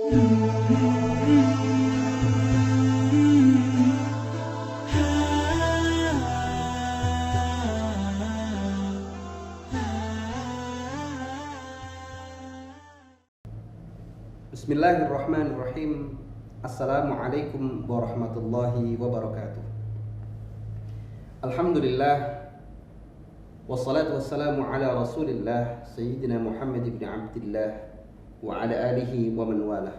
Bismillahirrahmanirrahim. Assalamualaikum warahmatullahi wabarakatuh. Alhamdulillah, wassalatu wassalamu ala rasulillah Sayyidina Muhammad ibn Abdillah wa ala alihi wa man walah.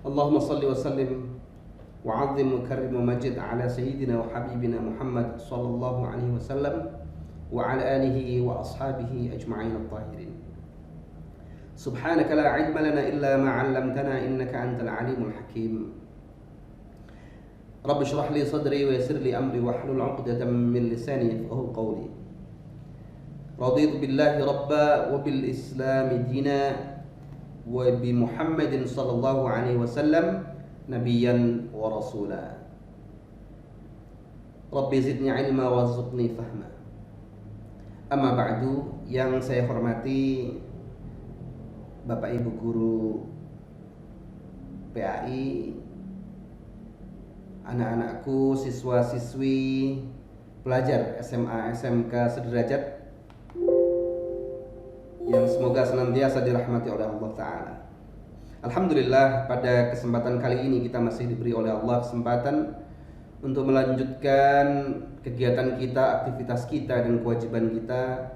Allahumma salli wa sallim wa azim wa karrim wa majid ala Sayyidina wa Habibina Muhammad sallallahu alaihi wasallam wa ala alihi wa ashabihi ajma'in at-tahirin. Subhanaka la ilma lana illa ma 'allamtana innaka antal alimul hakim. Rabbi shrah li sadri wa yassir li amri wahlul 'uqdatam min lisani yafqahu qawli. Raditu billahi rabba wa bil islam dina wa bi Muhammadin sallallahu alaihi wasallam nabiyyan wa rasula. Rabbi zidni ilma warzuqni fahma. Amma ba'du, yang saya hormati Bapak Ibu guru PAI, anak-anakku, siswa-siswi, pelajar SMA SMK sederajat yang semoga senantiasa dirahmati oleh Allah Ta'ala. Alhamdulillah, pada kesempatan kali ini kita masih diberi oleh Allah kesempatan untuk melanjutkan kegiatan kita, aktivitas kita, dan kewajiban kita.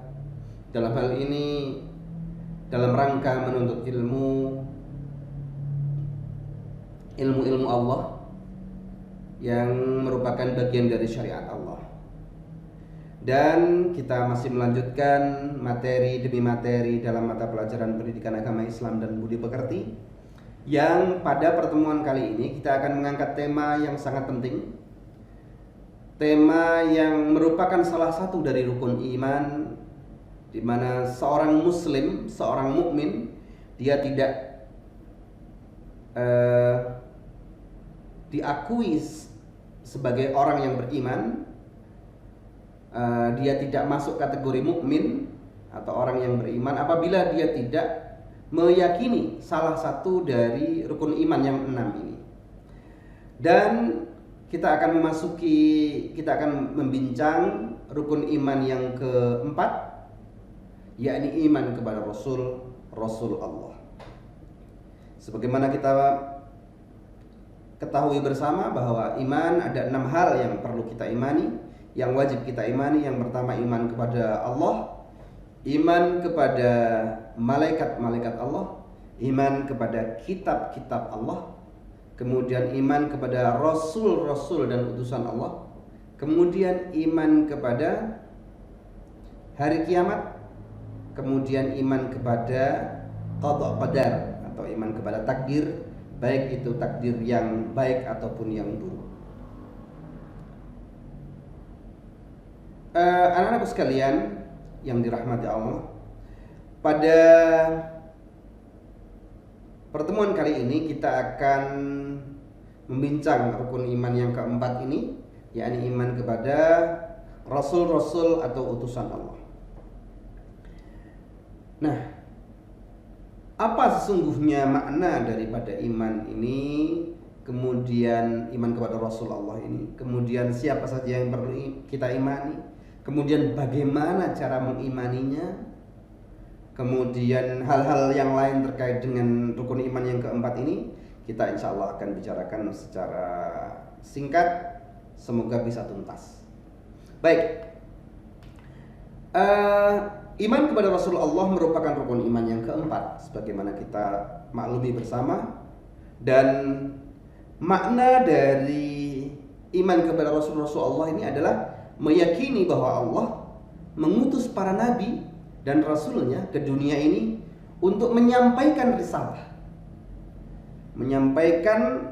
Dalam hal ini dalam rangka menuntut ilmu Allah yang merupakan bagian dari syariat Allah. Dan kita masih melanjutkan materi demi materi dalam mata pelajaran pendidikan agama Islam dan budi pekerti, yang pada pertemuan kali ini kita akan mengangkat tema yang sangat penting, tema yang merupakan salah satu dari rukun iman, di mana seorang muslim, seorang mukmin, dia tidak diakui sebagai orang yang beriman, dia tidak masuk kategori mukmin atau orang yang beriman apabila dia tidak meyakini salah satu dari rukun iman yang 6 ini. Dan kita akan membincang rukun iman yang keempat, yakni iman kepada Rasul Allah. Sebagaimana kita ketahui bersama bahwa iman ada 6 hal yang perlu kita imani, yang wajib kita imani. Yang pertama, iman kepada Allah, iman kepada malaikat-malaikat Allah, iman kepada kitab-kitab Allah, kemudian iman kepada rasul-rasul dan utusan Allah, kemudian iman kepada hari kiamat, kemudian iman kepada qada qadar atau iman kepada takdir, baik itu takdir yang baik ataupun yang buruk. Anak-anakku sekalian yang dirahmati Allah, pada pertemuan kali ini kita akan membincang rukun iman yang keempat ini, yakni iman kepada rasul-rasul atau utusan Allah. Nah, apa sesungguhnya makna daripada iman ini, kemudian iman kepada Rasulullah ini, kemudian siapa saja yang perlu kita imani, kemudian bagaimana cara mengimaninya, kemudian hal-hal yang lain terkait dengan rukun iman yang keempat ini, kita insya Allah akan bicarakan secara singkat, semoga bisa tuntas. Baik, iman kepada Rasulullah merupakan rukun iman yang keempat, sebagaimana kita maklumi bersama. Dan makna dari iman kepada Rasulullah ini adalah meyakini bahwa Allah mengutus para nabi dan rasulnya ke dunia ini untuk menyampaikan risalah. Menyampaikan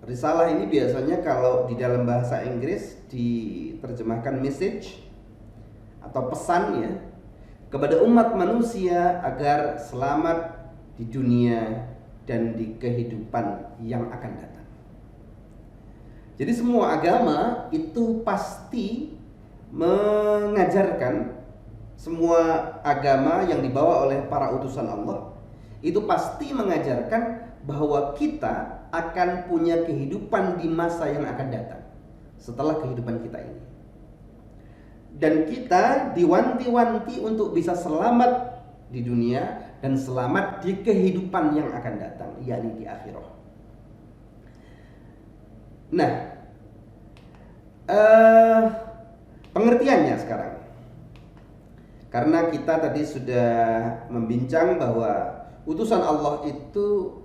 risalah ini biasanya kalau di dalam bahasa Inggris diterjemahkan message atau pesannya kepada umat manusia agar selamat di dunia dan di kehidupan yang akan datang. Jadi semua agama itu pasti mengajarkan, semua agama yang dibawa oleh para utusan Allah itu pasti mengajarkan bahwa kita akan punya kehidupan di masa yang akan datang setelah kehidupan kita ini. Dan kita diwanti-wanti untuk bisa selamat di dunia dan selamat di kehidupan yang akan datang, yakni di akhirah. Nah, pengertiannya sekarang. Karena kita tadi sudah membincang bahwa utusan Allah itu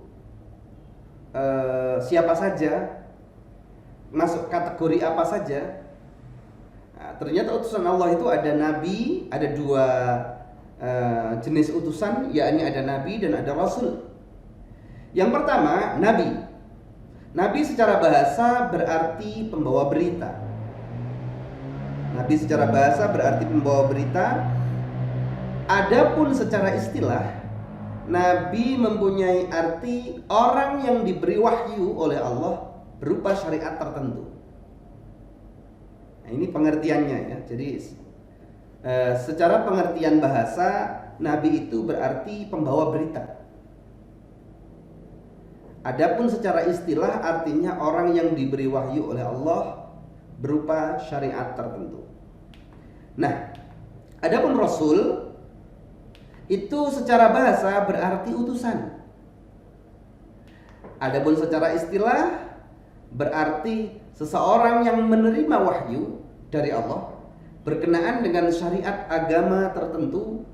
siapa saja, masuk kategori apa saja. Nah, ternyata utusan Allah itu ada nabi, ada dua jenis utusan, yakni ada nabi dan ada rasul. Yang pertama, nabi. Nabi secara bahasa berarti pembawa berita. Nabi secara bahasa berarti pembawa berita. Adapun secara istilah, nabi mempunyai arti orang yang diberi wahyu oleh Allah berupa syariat tertentu. Nah, ini pengertiannya ya. Jadi secara pengertian bahasa, nabi itu berarti pembawa berita. Adapun secara istilah artinya orang yang diberi wahyu oleh Allah berupa syariat tertentu. Nah, adapun rasul itu secara bahasa berarti utusan. Adapun secara istilah berarti seseorang yang menerima wahyu dari Allah berkenaan dengan syariat agama tertentu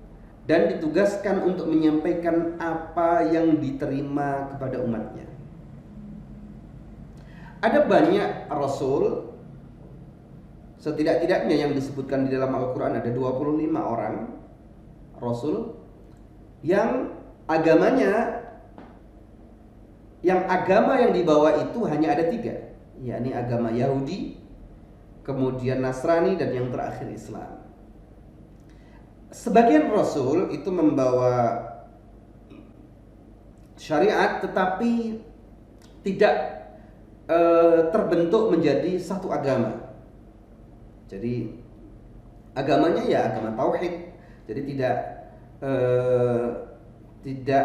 dan ditugaskan untuk menyampaikan apa yang diterima kepada umatnya. Ada banyak rasul, setidak-tidaknya yang disebutkan di dalam Al-Quran ada 25 orang rasul yang agamanya, yang agama yang dibawa itu hanya ada 3, yakni agama Yahudi, kemudian Nasrani, dan yang terakhir Islam. Sebagian rasul itu membawa syariat tetapi tidak terbentuk menjadi satu agama. Jadi agamanya ya agama tauhid. Jadi tidak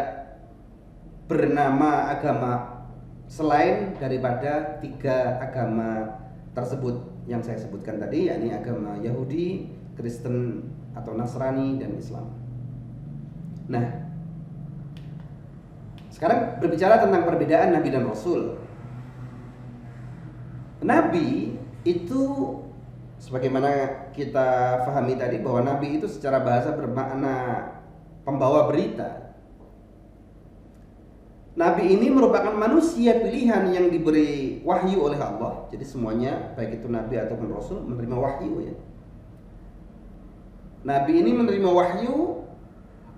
bernama agama selain daripada 3 agama tersebut yang saya sebutkan tadi, yakni agama Yahudi, Kristen atau Nasrani, dan Islam. Nah, sekarang berbicara tentang perbedaan Nabi dan Rasul. Nabi itu sebagaimana kita fahami tadi bahwa Nabi itu secara bahasa bermakna pembawa berita. Nabi ini merupakan manusia pilihan yang diberi wahyu oleh Allah. Jadi semuanya, baik itu Nabi ataupun Rasul, menerima wahyu ya. Nabi ini menerima wahyu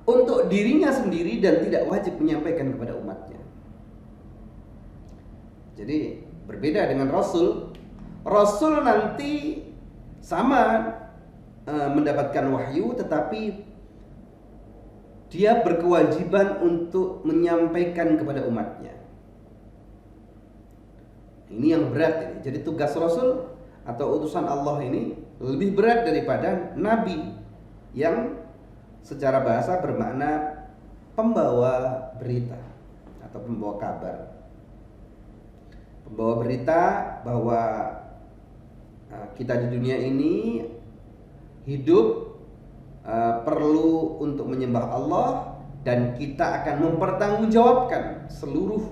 untuk dirinya sendiri dan tidak wajib menyampaikan kepada umatnya. Jadi berbeda dengan Rasul. Rasul nanti sama mendapatkan wahyu, tetapi dia berkewajiban untuk menyampaikan kepada umatnya. Ini yang berat ini. Jadi tugas Rasul atau utusan Allah ini lebih berat daripada Nabi yang secara bahasa bermakna pembawa berita atau pembawa kabar. Pembawa berita bahwa kita di dunia ini hidup perlu untuk menyembah Allah, dan kita akan mempertanggungjawabkan seluruh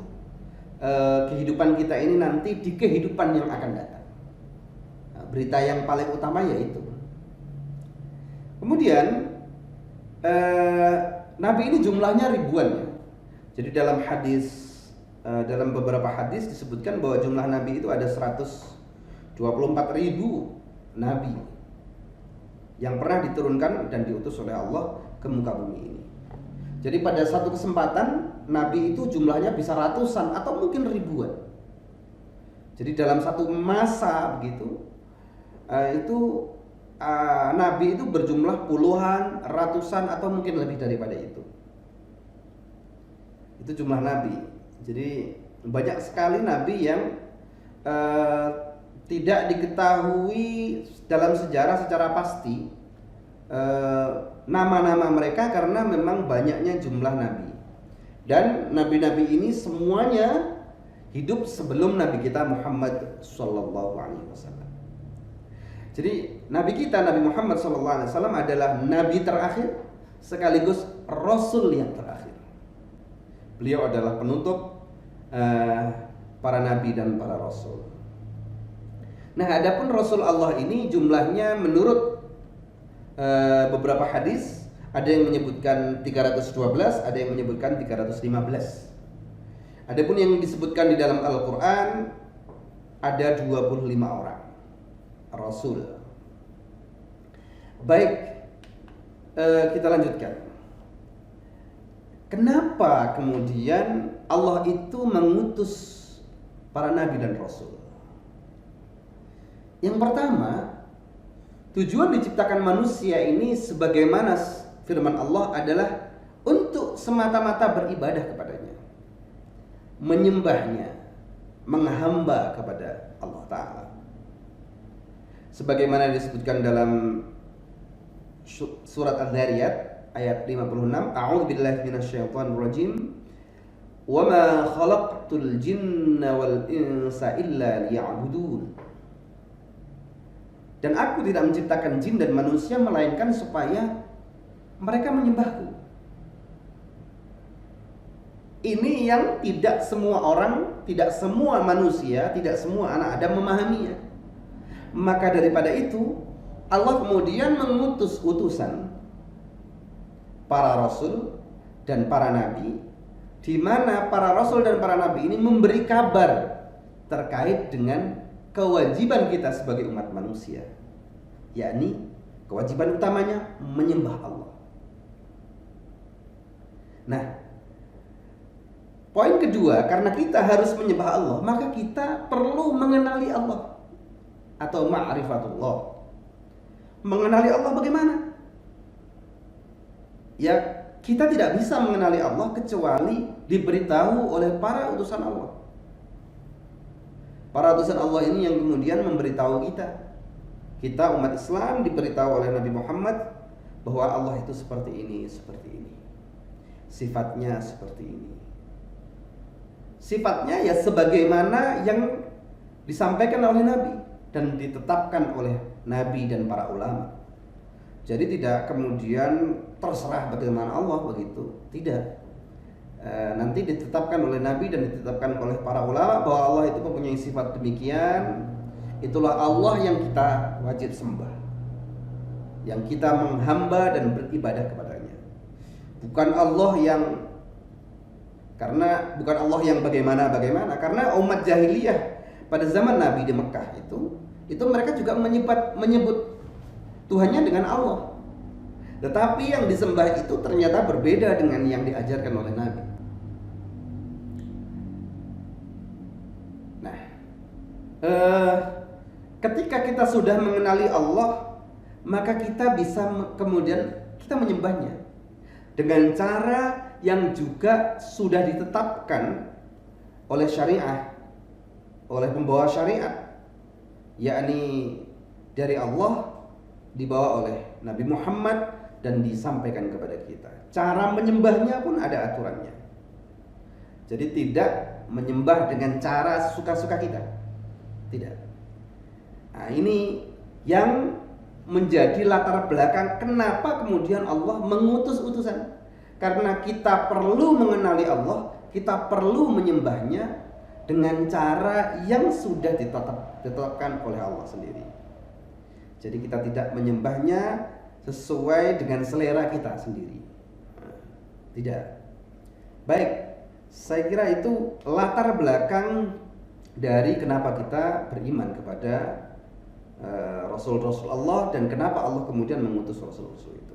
kehidupan kita ini nanti di kehidupan yang akan datang. Berita yang paling utama yaitu. Kemudian Nabi ini jumlahnya ribuan ya. Jadi dalam hadis, dalam beberapa hadis disebutkan bahwa jumlah Nabi itu ada 124.000 Nabi yang pernah diturunkan dan diutus oleh Allah ke muka bumi ini. Jadi pada satu kesempatan Nabi itu jumlahnya bisa ratusan atau mungkin ribuan. Jadi dalam satu masa begitu Nabi itu berjumlah puluhan, ratusan atau mungkin lebih daripada itu. Itu jumlah Nabi. Jadi banyak sekali Nabi yang tidak diketahui dalam sejarah secara pasti nama-nama mereka karena memang banyaknya jumlah nabi. Dan nabi-nabi ini semuanya hidup sebelum Nabi kita Muhammad sallallahu alaihi wasallam. Jadi Nabi kita Nabi Muhammad sallallahu alaihi wasallam adalah nabi terakhir sekaligus rasul yang terakhir. Beliau adalah penutup para nabi dan para rasul. Nah, adapun Rasul Allah ini jumlahnya menurut beberapa hadis ada yang menyebutkan 312, ada yang menyebutkan 315. Adapun yang disebutkan di dalam Al-Qur'an ada 25 orang Rasul. Baik, kita lanjutkan. Kenapa kemudian Allah itu mengutus para nabi dan rasul? Yang pertama, tujuan diciptakan manusia ini sebagaimana firman Allah adalah untuk semata-mata beribadah kepadanya, menyembahnya, menghamba kepada Allah Ta'ala. Sebagaimana disebutkan dalam surat Adz-Dzariyat ayat 56, A'udzubillahi minasyaitonirrajim. Wa ma khalaqtul jinna wal insa illa liya'budun. Dan aku tidak menciptakan jin dan manusia melainkan supaya mereka menyembahku. Ini yang tidak semua orang, tidak semua manusia, tidak semua anak Adam memahaminya. Maka daripada itu Allah kemudian mengutus utusan para rasul dan para nabi, di mana para rasul dan para nabi ini memberi kabar terkait dengan kewajiban kita sebagai umat manusia, yakni kewajiban utamanya menyembah Allah. Nah, poin kedua, karena kita harus menyembah Allah, maka kita perlu mengenali Allah atau ma'rifatullah. Mengenali Allah bagaimana? Ya, kita tidak bisa mengenali Allah kecuali diberitahu oleh para utusan Allah. Para utusan Allah ini yang kemudian memberitahu kita umat Islam diberitahu oleh Nabi Muhammad bahwa Allah itu seperti ini, sifatnya seperti ini. Sifatnya ya sebagaimana yang disampaikan oleh Nabi dan ditetapkan oleh Nabi dan para ulama. Jadi tidak kemudian terserah bagaimana Allah begitu, tidak. Nanti ditetapkan oleh Nabi dan ditetapkan oleh para ulama bahwa Allah itu mempunyai sifat demikian. Itulah Allah yang kita wajib sembah, yang kita menghamba dan beribadah kepadanya. Bukan Allah yang bagaimana. Karena umat jahiliyah pada zaman Nabi di Mekah itu mereka juga menyebut Tuhannya dengan Allah. Tetapi yang disembah itu ternyata berbeda dengan yang diajarkan oleh Nabi. Nah, ketika kita sudah mengenali Allah, maka kita bisa kemudian kita menyembahnya dengan cara yang juga sudah ditetapkan oleh syariah, oleh pembawa syariat, yakni dari Allah, dibawa oleh Nabi Muhammad dan disampaikan kepada kita. Cara menyembahnya pun ada aturannya. Jadi tidak menyembah dengan cara suka-suka kita. Tidak. Nah, ini yang menjadi latar belakang kenapa kemudian Allah mengutus utusan. Karena kita perlu mengenali Allah, kita perlu menyembahnya dengan cara yang sudah ditetapkan oleh Allah sendiri. Jadi kita tidak menyembahnya sesuai dengan selera kita sendiri. Tidak. Baik, saya kira itu latar belakang dari kenapa kita beriman kepada Rasul-Rasul Allah dan kenapa Allah kemudian mengutus Rasul-Rasul itu.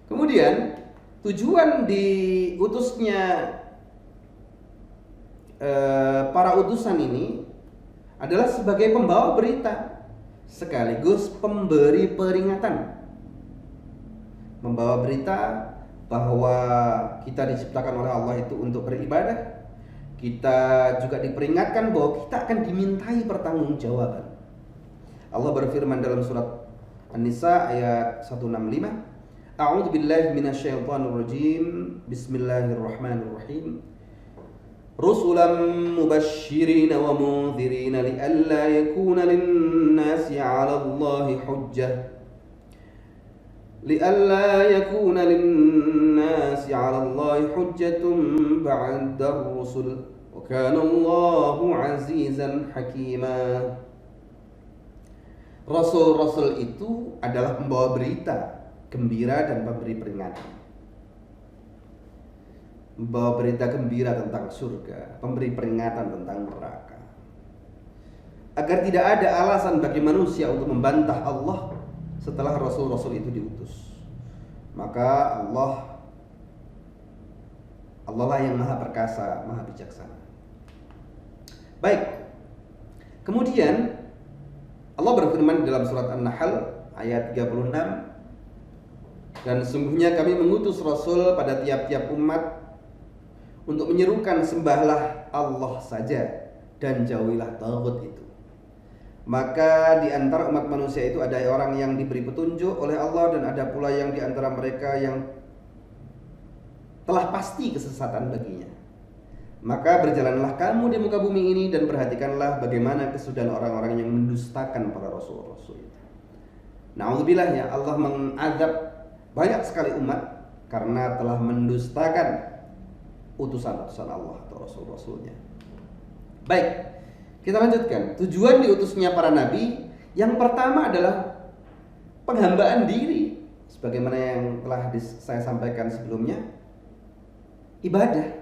Kemudian tujuan diutusnya para utusan ini adalah sebagai pembawa berita sekaligus pemberi peringatan. Membawa berita bahwa kita diciptakan oleh Allah itu untuk beribadah. Kita juga diperingatkan bahwa kita akan dimintai pertanggungjawaban. Allah berfirman dalam surat An-Nisa ayat 165, A'udzu billahi minasyaitonir rajim. Bismillahirrahmanirrahim. Rusulan mubashshirina wa mundzirina li'alla yakuna lin-nasi 'ala Allahi hujjah. لئلا يكون للناس على الله حجة بعد الرسل وكان الله عزيزا حكيما. Rasul-rasul itu adalah pembawa berita gembira dan pemberi peringatan. Membawa berita gembira tentang surga, pemberi peringatan tentang neraka. Agar tidak ada alasan bagi manusia untuk membantah Allah setelah rasul-rasul itu diutus. Maka Allah lah yang maha perkasa, maha bijaksana. Baik. Kemudian Allah berfirman dalam surat An-Nahl ayat 36, dan sesungguhnya kami mengutus rasul pada tiap-tiap umat untuk menyerukan sembahlah Allah saja dan jauhilah taghut itu. Maka di antara umat manusia itu ada orang yang diberi petunjuk oleh Allah, dan ada pula yang di antara mereka yang telah pasti kesesatan baginya. Maka berjalanlah kamu di muka bumi ini dan perhatikanlah bagaimana kesudahan orang-orang yang mendustakan para rasul-rasul itu. Na'udzubillah, ya, Allah mengazab banyak sekali umat karena telah mendustakan utusan-utusan Allah atau rasul-rasulnya. Baik. Kita lanjutkan. Tujuan diutusnya para nabi yang pertama adalah penghambaan diri, sebagaimana yang telah saya sampaikan sebelumnya, ibadah.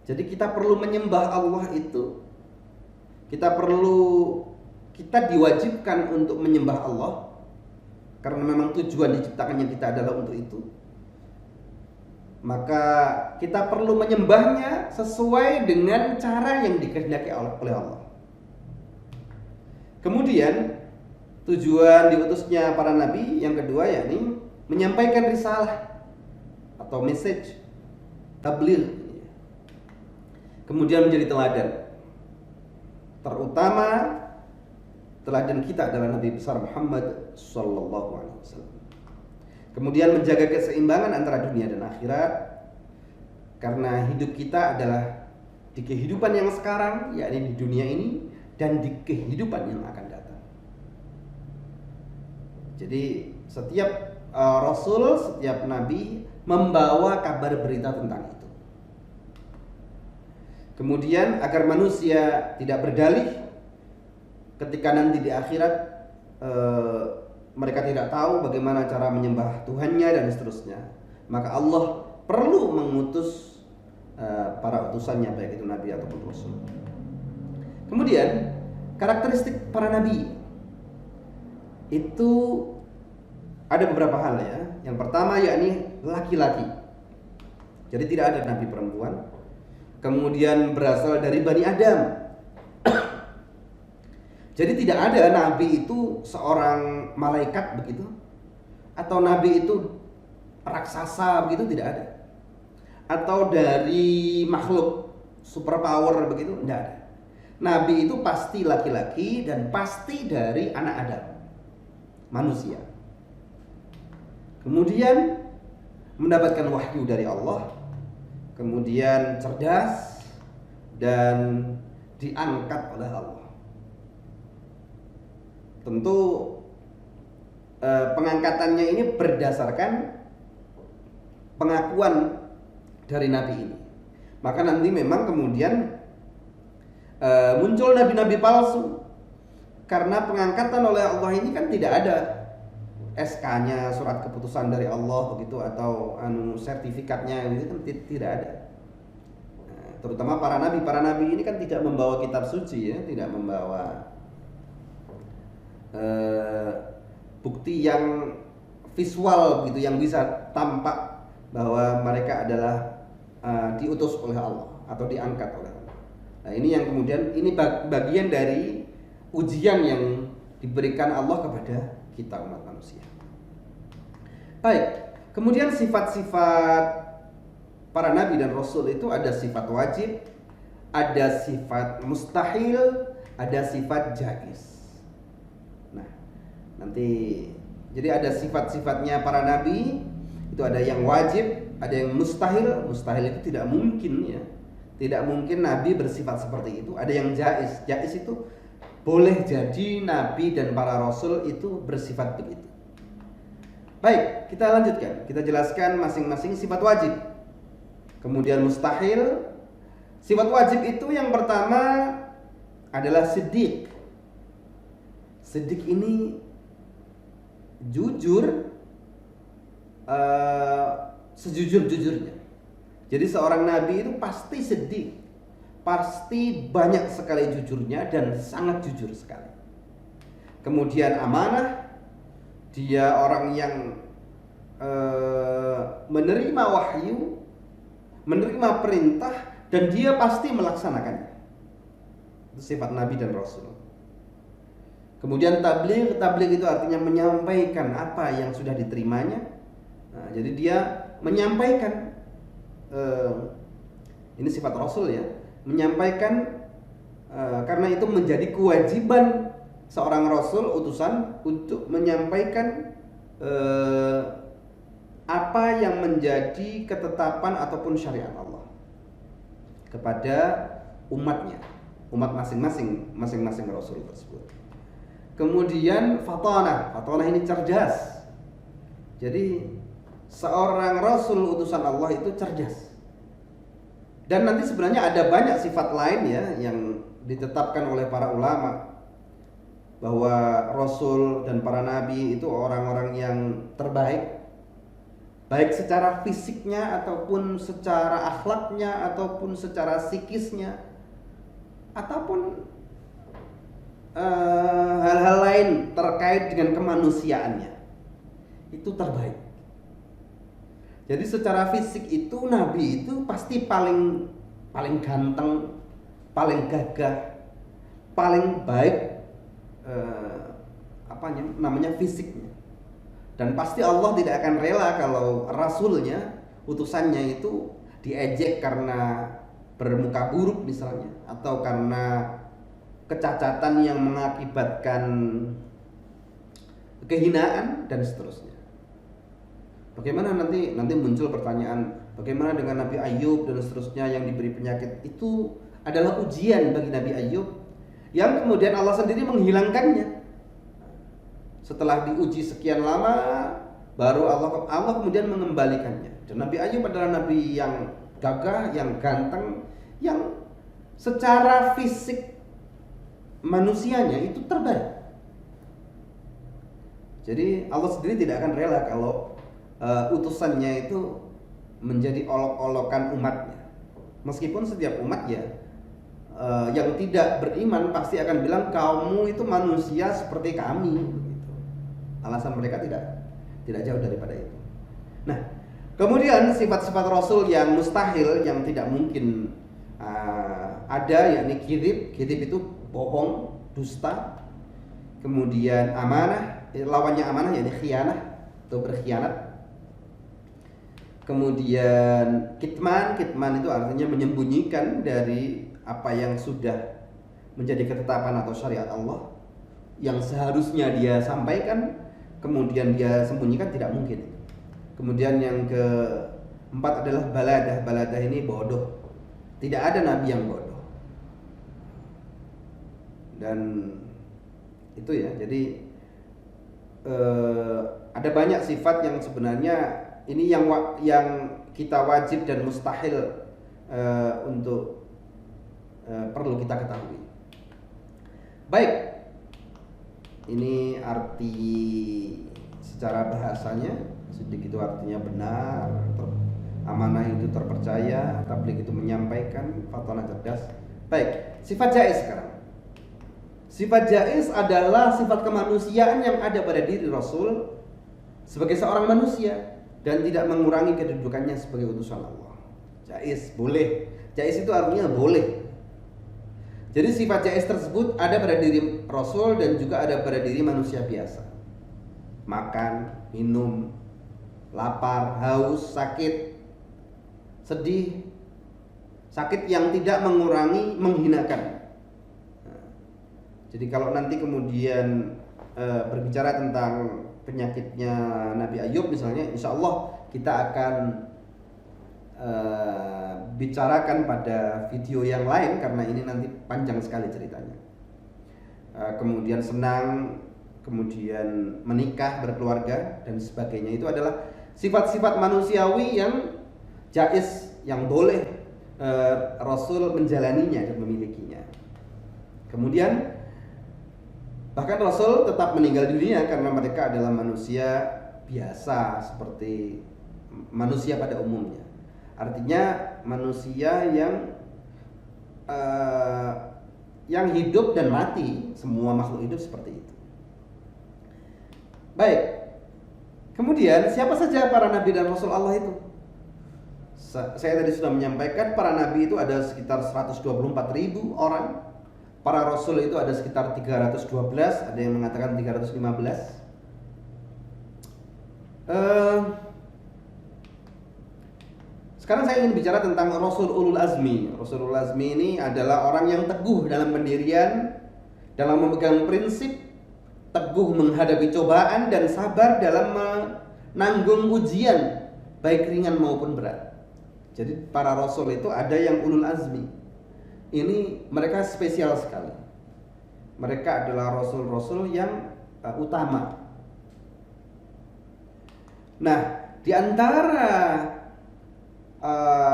Jadi kita perlu menyembah Allah itu. Kita diwajibkan untuk menyembah Allah karena memang tujuan diciptakannya kita adalah untuk itu. Maka kita perlu menyembahnya sesuai dengan cara yang dikehendaki oleh Allah. Kemudian tujuan diutusnya para nabi yang kedua yakni menyampaikan risalah atau message, tabligh. Kemudian menjadi teladan. Terutama teladan kita adalah Nabi besar Muhammad sallallahu alaihi wasallam. Kemudian menjaga keseimbangan antara dunia dan akhirat, karena hidup kita adalah di kehidupan yang sekarang, yakni di dunia ini, dan di kehidupan yang akan datang. Jadi setiap rasul, setiap nabi membawa kabar berita tentang itu. Kemudian agar manusia tidak berdalih ketika nanti di akhirat mereka tidak tahu bagaimana cara menyembah Tuhannya dan seterusnya, maka Allah perlu mengutus para utusannya, baik itu nabi ataupun rasul. Kemudian karakteristik para nabi itu ada beberapa hal, ya. Yang pertama yakni laki-laki. Jadi tidak ada nabi perempuan. Kemudian berasal dari Bani Adam. Jadi tidak ada nabi itu seorang malaikat begitu, atau nabi itu raksasa begitu, tidak ada. Atau dari makhluk superpower begitu, tidak ada. Nabi itu pasti laki-laki dan pasti dari anak Adam, manusia. Kemudian mendapatkan wahyu dari Allah, kemudian cerdas dan diangkat oleh Allah. Tentu pengangkatannya ini berdasarkan pengakuan dari nabi ini. Maka nanti memang kemudian muncul nabi-nabi palsu, karena pengangkatan oleh Allah ini kan tidak ada SK-nya, surat keputusan dari Allah begitu, atau sertifikatnya itu kan tidak ada. Terutama para nabi ini kan tidak membawa kitab suci, ya, tidak membawa bukti yang visual gitu, yang bisa tampak bahwa mereka adalah diutus oleh Allah atau diangkat oleh Allah. Nah, ini yang kemudian ini bagian dari ujian yang diberikan Allah kepada kita umat manusia. Baik, kemudian sifat-sifat para nabi dan rasul itu ada sifat wajib, ada sifat mustahil, ada sifat jaiz. Nah, nanti Jadi ada sifat-sifatnya para nabi, itu ada yang wajib, ada yang mustahil. Mustahil itu tidak mungkin ya. Tidak mungkin nabi bersifat seperti itu. Ada yang jaiz. Jaiz itu boleh jadi nabi dan para rasul itu bersifat begitu. Baik, kita lanjutkan. Kita jelaskan masing-masing sifat wajib. Kemudian mustahil. Sifat wajib itu yang pertama adalah siddiq. Siddiq ini jujur, sejujur-jujurnya. Jadi seorang nabi itu pasti siddiq, pasti banyak sekali jujurnya dan sangat jujur sekali. Kemudian amanah. Dia orang yang menerima wahyu, menerima perintah, dan dia pasti melaksanakannya. Itu sifat nabi dan rasul. Kemudian tabligh. Tabligh itu artinya menyampaikan apa yang sudah diterimanya. Nah, jadi dia menyampaikan, ini sifat rasul ya, menyampaikan, karena itu menjadi kewajiban seorang rasul utusan untuk menyampaikan apa yang menjadi ketetapan ataupun syariat Allah kepada umatnya, umat masing-masing rasul tersebut. Kemudian fatanah ini cerdas. Jadi seorang rasul utusan Allah itu cerdas. Dan nanti sebenarnya ada banyak sifat lain ya yang ditetapkan oleh para ulama, bahwa rasul dan para nabi itu orang-orang yang terbaik, baik secara fisiknya ataupun secara akhlaknya ataupun secara psikisnya ataupun hal-hal lain terkait dengan kemanusiaannya, itu terbaik. Jadi secara fisik itu nabi itu pasti paling ganteng, paling gagah, paling baik fisiknya. Dan pasti Allah tidak akan rela kalau rasulnya, utusannya itu diejek karena bermuka buruk misalnya, atau karena kecacatan yang mengakibatkan kehinaan dan seterusnya. Bagaimana nanti muncul pertanyaan, bagaimana dengan Nabi Ayub dan seterusnya yang diberi penyakit? Itu adalah ujian bagi Nabi Ayub yang kemudian Allah sendiri menghilangkannya. Setelah diuji sekian lama, baru Allah kemudian mengembalikannya. Dan Nabi Ayub adalah nabi yang gagah, yang ganteng, yang secara fisik manusianya itu terbaik. Jadi Allah sendiri tidak akan rela kalau utusannya itu menjadi olok-olokan umatnya. Meskipun setiap umat ya yang tidak beriman pasti akan bilang kaummu itu manusia seperti kami, begitu. Alasan mereka tidak jauh daripada itu. Nah, kemudian sifat-sifat Rasul yang mustahil, yang tidak mungkin ada, yakni kidib itu bohong, dusta. Kemudian amanah, lawannya amanah yakni khianah atau berkhianat. Kemudian kitman itu artinya menyembunyikan dari apa yang sudah menjadi ketetapan atau syariat Allah, yang seharusnya dia sampaikan kemudian dia sembunyikan, tidak mungkin. Kemudian yang keempat adalah baladah ini bodoh. Tidak ada nabi yang bodoh. Dan itu ya, jadi ada banyak sifat yang sebenarnya ini yang kita wajib dan mustahil untuk perlu kita ketahui. Baik, ini arti secara bahasanya. Siddiq itu artinya benar, amanah itu terpercaya, tabligh itu menyampaikan, fatanah cerdas. Baik, sifat jaiz sekarang. Sifat jaiz adalah sifat kemanusiaan yang ada pada diri Rasul sebagai seorang manusia dan tidak mengurangi kedudukannya sebagai utusan Allah. Jaiz, boleh. Jaiz itu artinya boleh. Jadi sifat jaiz tersebut ada pada diri Rasul dan juga ada pada diri manusia biasa. Makan, minum, lapar, haus, sakit, sedih, sakit yang tidak mengurangi, menghinakan. Jadi kalau nanti kemudian berbicara tentang penyakitnya Nabi Ayub misalnya, insya Allah kita akan bicarakan pada video yang lain karena ini nanti panjang sekali ceritanya. Kemudian senang, kemudian menikah, berkeluarga dan sebagainya, itu adalah sifat-sifat manusiawi yang jaiz, yang boleh Rasul menjalaninya dan memilikinya. Kemudian bahkan Rasul tetap meninggal dunia karena mereka adalah manusia biasa seperti manusia pada umumnya. Artinya manusia yang hidup dan mati, semua makhluk hidup seperti itu. Baik. Kemudian siapa saja para nabi dan rasul Allah itu? Saya tadi sudah menyampaikan para nabi itu ada sekitar 124.000 orang. Para rasul itu ada sekitar 312, ada yang mengatakan 315. Sekarang saya ingin bicara tentang Rasul Ulul Azmi. Rasul Ulul Azmi ini adalah orang yang teguh dalam pendirian, dalam memegang prinsip, teguh menghadapi cobaan dan sabar dalam menanggung ujian, baik ringan maupun berat. Jadi para rasul itu ada yang Ulul Azmi. Ini mereka spesial sekali. Mereka adalah rasul-rasul yang utama. Nah, di antara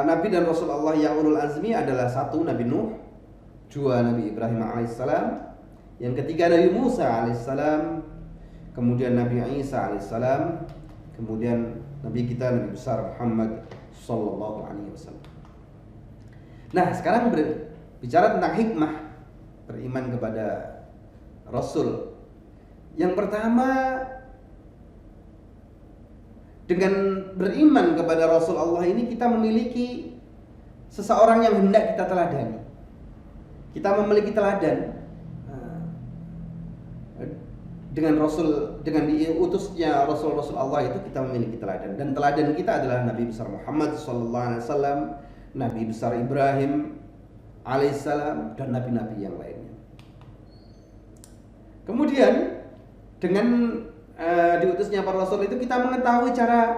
Nabi dan Rasul Allah yang Ulul Azmi adalah satu Nabi Nuh, dua Nabi Ibrahim alaihissalam, yang ketiga Nabi Musa alaihissalam, kemudian Nabi Isa alaihissalam, kemudian Nabi kita Nabi besar Muhammad sallallahu alaihi wasallam. Nah, sekarang bicara tentang hikmah beriman kepada Rasul. Yang pertama, dengan beriman kepada Rasul Allah ini kita memiliki seseorang yang hendak kita teladani. Kita memiliki teladan dengan Rasul, dengan diutusnya Rasul-Rasul Allah itu kita memiliki teladan. Dan teladan kita adalah Nabi besar Muhammad sallallahu alaihi wasallam, Nabi besar Ibrahim alaihissalam, dan nabi-nabi yang lainnya. Kemudian dengan diutusnya para rasul itu kita mengetahui cara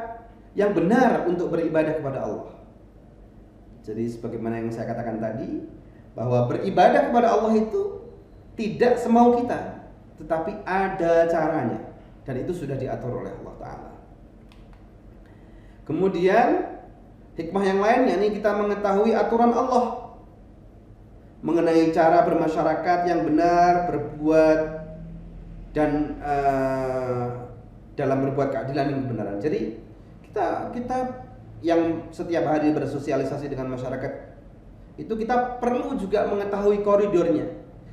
yang benar untuk beribadah kepada Allah. Jadi sebagaimana yang saya katakan tadi, bahwa beribadah kepada Allah itu tidak semau kita, tetapi ada caranya, dan itu sudah diatur oleh Allah Ta'ala. Kemudian hikmah yang lain, yakni kita mengetahui aturan Allah mengenai cara bermasyarakat yang benar, berbuat dan dalam berbuat keadilan dan kebenaran. Jadi kita yang setiap hari bersosialisasi dengan masyarakat itu kita perlu juga mengetahui koridornya.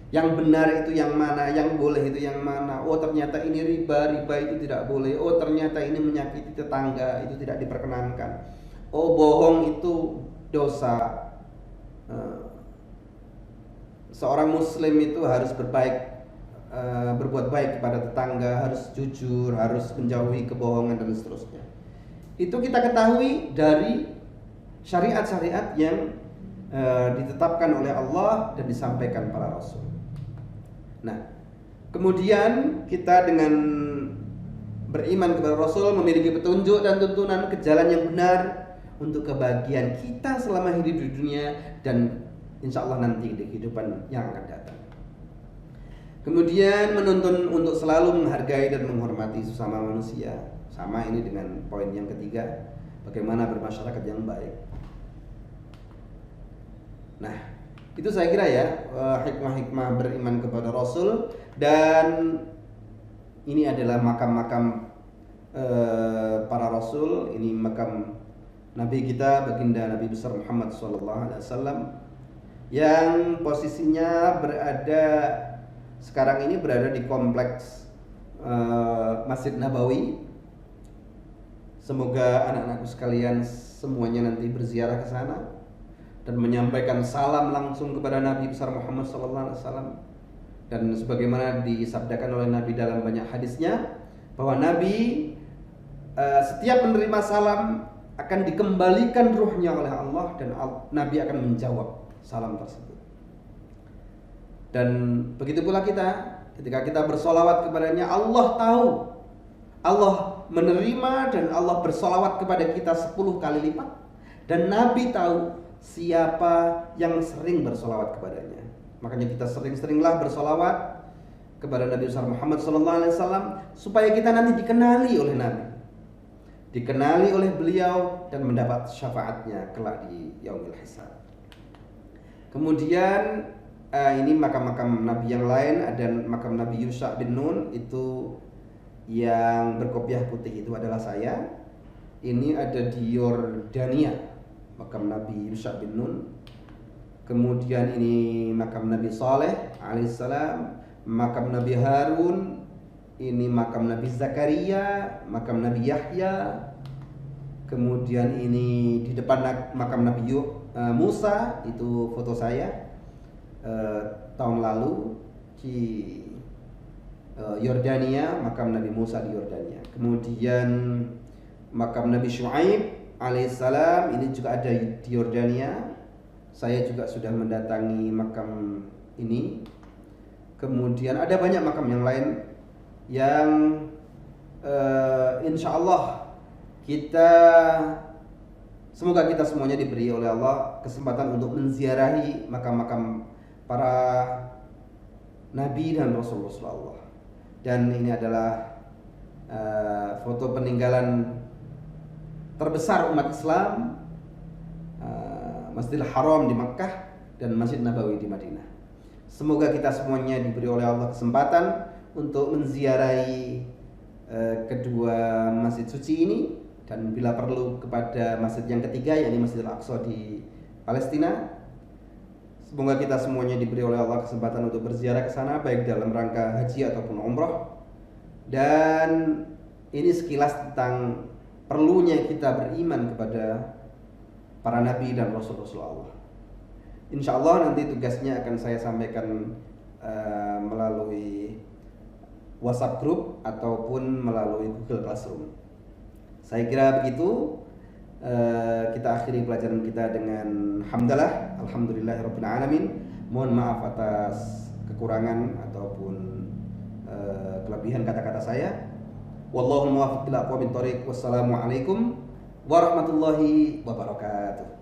Yang benar itu yang mana, yang boleh itu yang mana. Oh, ternyata ini riba itu tidak boleh. Oh, ternyata ini menyakiti tetangga, itu tidak diperkenankan. Oh, bohong itu dosa. Seorang muslim itu harus berbuat baik kepada tetangga, harus jujur, harus menjauhi kebohongan dan seterusnya. Itu kita ketahui dari syariat-syariat yang ditetapkan oleh Allah dan disampaikan para rasul. Nah, kemudian kita dengan beriman kepada Rasul memiliki petunjuk dan tuntunan ke jalan yang benar untuk kebahagiaan kita selama hidup di dunia dan insya Allah nanti di kehidupan yang akan datang. Kemudian menuntun untuk selalu menghargai dan menghormati sesama manusia. Sama ini dengan poin yang ketiga, bagaimana bermasyarakat yang baik. Nah, itu saya kira ya hikmah-hikmah beriman kepada Rasul, dan ini adalah makam-makam para Rasul. Ini makam Nabi kita, baginda Nabi besar Muhammad SAW, yang posisinya sekarang ini berada di kompleks Masjid Nabawi. Semoga anak-anakku sekalian semuanya nanti berziarah ke sana dan menyampaikan salam langsung kepada Nabi besar Muhammad SAW. Dan sebagaimana disabdakan oleh Nabi dalam banyak hadisnya, bahwa Nabi setiap menerima salam akan dikembalikan ruhnya oleh Allah, dan Nabi akan menjawab salam tersebut. Dan begitu pula kita, ketika kita bersolawat kepadanya, Allah tahu Allah menerima dan Allah bersolawat kepada kita 10 kali lipat. Dan Nabi tahu siapa yang sering bersolawat kepadanya. Makanya kita sering-seringlah bersolawat kepada Nabi besar Muhammad SAW supaya kita nanti dikenali oleh Nabi, dikenali oleh beliau dan mendapat syafaatnya kelak di yaumil hisab. Kemudian ini makam-makam Nabi yang lain. Ada makam Nabi Yusha bin Nun, itu yang berkopiah putih itu adalah saya. Ini ada di Yordania, makam Nabi Yusha bin Nun. Kemudian ini makam Nabi Saleh alaihissalam, makam Nabi Harun, ini makam Nabi Zakaria, makam Nabi Yahya. Kemudian ini di depan makam Nabi Musa, itu foto saya tahun lalu di Yordania, makam Nabi Musa di Yordania. Kemudian makam Nabi Syuaib alaihissalam, ini juga ada di Yordania. Saya juga sudah mendatangi makam ini. Kemudian ada banyak makam yang lain yang insya Allah semoga kita semuanya diberi oleh Allah kesempatan untuk menziarahi makam-makam para Nabi dan Rasulullah. Dan ini adalah foto peninggalan terbesar umat Islam, Masjidil Haram di Makkah dan Masjid Nabawi di Madinah. Semoga kita semuanya diberi oleh Allah kesempatan untuk menziarahi kedua masjid suci ini, dan bila perlu kepada masjid yang ketiga, yakni Masjidil Aqsa di Palestina. Semoga kita semuanya diberi oleh Allah kesempatan untuk berziarah ke sana, baik dalam rangka haji ataupun umrah. Dan ini sekilas tentang perlunya kita beriman kepada para nabi dan rasul-rasul Allah. Insya Allah nanti tugasnya akan saya sampaikan melalui WhatsApp group ataupun melalui Google Classroom. Saya kira begitu. Kita akhiri pelajaran kita dengan hamdalah, alhamdulillahirabbil alamin. Mohon maaf atas kekurangan ataupun kelebihan kata-kata saya. Wallahu muwaffiq ila aqwamit thoriq. Wassalamualaikum warahmatullahi wabarakatuh.